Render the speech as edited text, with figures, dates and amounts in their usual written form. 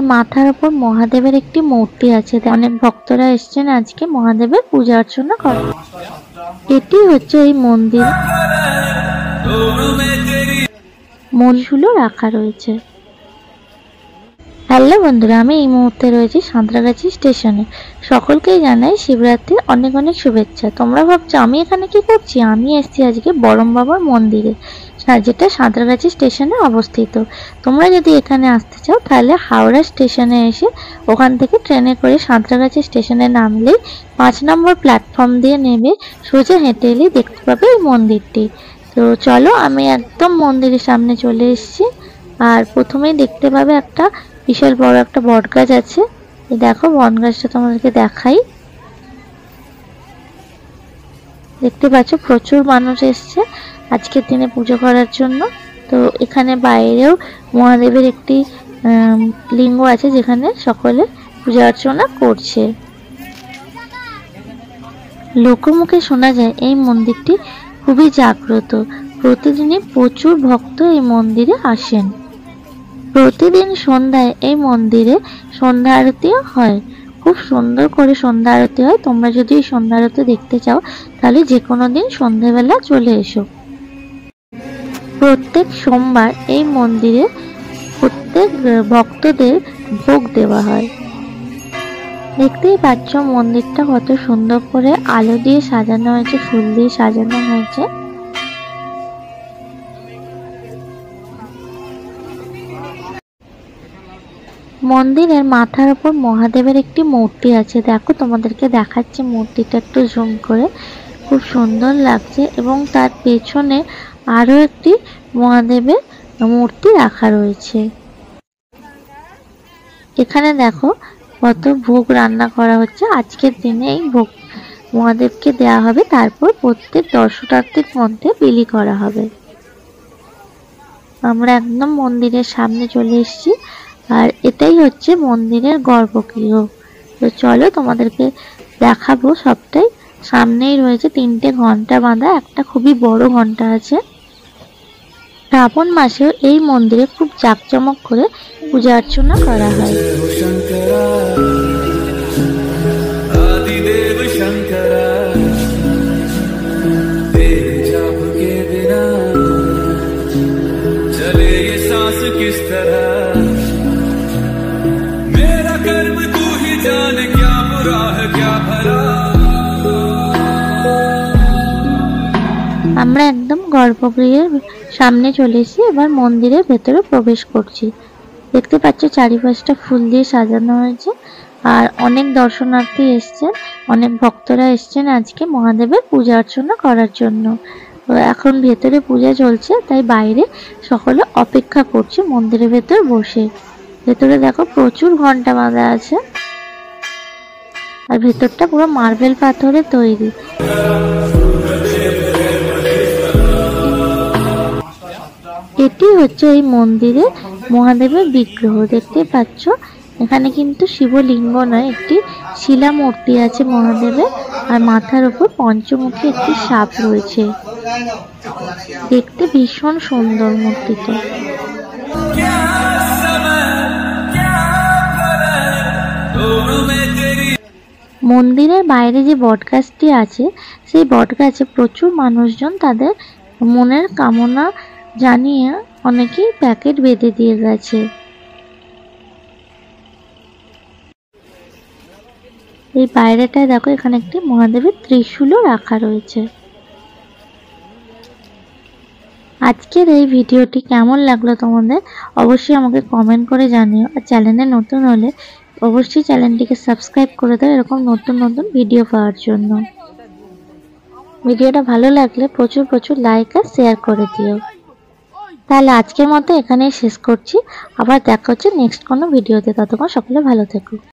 এর মাথার উপর মহাদেবের একটি মূর্তি আছে। অনেক ভক্তরা এসেছেন আজকে মহাদেবের পূজা অর্চনা করতে। এটি হচ্ছে এই মন্দির, মূলগুলো রাখা রয়েছে। হ্যালো বন্ধুরা, আমি এই মুহূর্তে রয়েছি সাঁতরাগাছি স্টেশনে। সকলকেই জানাই শিবরাত্রির অনেক অনেক শুভেচ্ছা। তোমরা ভাবছো আমি এখানে কি করছি? আমি এসেছি আজকে বরম বাবার মন্দিরে, যেটা সাঁতরাগাছি স্টেশনে অবস্থিত। তোমরা যদি এখানে আসতে চাও তাহলে হাওড়া স্টেশনে এসে ওখান থেকে ট্রেনে করে সাঁতরাগাছি স্টেশনে নামলেই 5 নম্বর প্ল্যাটফর্ম দিয়ে নেমে সোজা হেঁটে এলেই দেখতে পাবে এই মন্দিরটি। তো চলো, আমি একদম মন্দিরের সামনে চলে এসেছি। আর প্রথমেই দেখতে পাবে একটা বিশাল বড় একটা বট গাছ আছে। দেখো বট গাছটা তোমাদেরকে দেখাই। দেখতে পাচ্ছ প্রচুর মানুষ এসছে আজকের দিনে পুজো করার জন্য। তো এখানে বাইরেও মহাদেবের একটি লিঙ্গ আছে যেখানে সকলে পূজা অর্চনা করছে। লোকমুখে শোনা যায় এই মন্দিরটি খুবই জাগ্রত। প্রতিদিনই প্রচুর ভক্ত এই মন্দিরে আসেন। প্রতিদিন সন্ধ্যায় এই মন্দিরে সন্ধ্যা আরতিও হয়। খুব সুন্দর করে সন্ধ্যা আরতি হয়। তোমরা যদি এই সন্ধ্যা আরতি দেখতে চাও তাহলে যে কোনো দিন সন্ধ্যেবেলা চলে এসো। প্রত্যেক সোমবার এই মন্দিরে প্রত্যেক ভক্তদের ভোগ দেওয়া হয়। দেখতেই পাচ্ছ মন্দিরটা কত সুন্দর করে আলো দিয়ে সাজানো হয়েছে, ফুল দিয়ে সাজানো হয়েছে। মন্দিরের মাথার উপর মহাদেবের একটি মূর্তি আছে। দেখো তোমাদেরকে দেখাচ্ছি মূর্তিটা একটু জুম করে, খুব সুন্দর লাগছে। এবং তার পেছনে আরো একটি মহাদেবের মূর্তি রাখা রয়েছে। এখানে দেখো কত ভোগ রান্না করা হচ্ছে। আজকের দিনে এই ভোগ মহাদেবকে দেওয়া হবে, তারপর প্রত্যেক দর্শনার্থীর মধ্যে বিলি করা হবে। আমরা একদম মন্দিরের সামনে চলে এসেছি। আর এটাই হচ্ছে মন্দিরের গর্ভগৃহ। তো চলো তোমাদেরকে দেখাবো সবটাই। সামনেই রয়েছে 3টে ঘন্টা বাঁধা, একটা খুবই বড় ঘন্টা আছে। শ্রাবণ মাসেও এই মন্দিরে খুব জাঁকজমক করে পূজা অর্চনা করা হয়। আমরা একদম গর্ভগৃহের সামনে চলে এসেছি, এবার মন্দিরের ভেতরে প্রবেশ করছি। দেখতে পাচ্ছ চারিপাশটা ফুল দিয়ে সাজানো হয়েছে। আর অনেক দর্শনার্থী এসছেন, অনেক ভক্তরা এসছেন আজকে মহাদেবের পূজা অর্চনা করার জন্য। তো এখন ভেতরে পূজা চলছে, তাই বাইরে সকলে অপেক্ষা করছে মন্দিরের ভেতর বসে। ভেতরে দেখো প্রচুর ঘন্টা বাঁধা আছে। আর ভেতরটা পুরো মার্বেল পাথরে তৈরি। এটি হচ্ছে এই মন্দিরে মহাদেবের বিগ্রহ। দেখতে পাচ্ছ এখানে কিন্তু শিবলিঙ্গ নয়, একটি শিলা মূর্তি আছে মহাদেবের। আর মাথার উপর পঞ্চমুখী একটি সাপ রয়েছে। দেখতে ভীষণ সুন্দর মূর্তিটা। মন্দিরের বাইরে যে বটগাছটি আছে, সেই বটগাছে প্রচুর মানুষজন তাদের মনের কামনা জানিয়ে অনেকেই প্যাকেট বেঁধে দিয়ে গেছে। এই বাইরেটায় দেখো এখানে একটি মহাদেবের ত্রিশূলও রাখা রয়েছে। আজকের এই ভিডিওটি কেমন লাগলো তোমাদের অবশ্যই আমাকে কমেন্ট করে জানিও। আর চ্যানেলে নতুন হলে অবশ্যই চ্যানেলটিকে সাবস্ক্রাইব করে দাও এরকম নতুন নতুন ভিডিও পাওয়ার জন্য। ভিডিওটা ভালো লাগলে প্রচুর প্রচুর লাইক আর শেয়ার করে দিও। তাহলে আজকের মতো এখানেই শেষ করছি। আবার দেখা হচ্ছে নেক্সট কোনো ভিডিওতে। ততক্ষণ সকলে ভালো থেকো।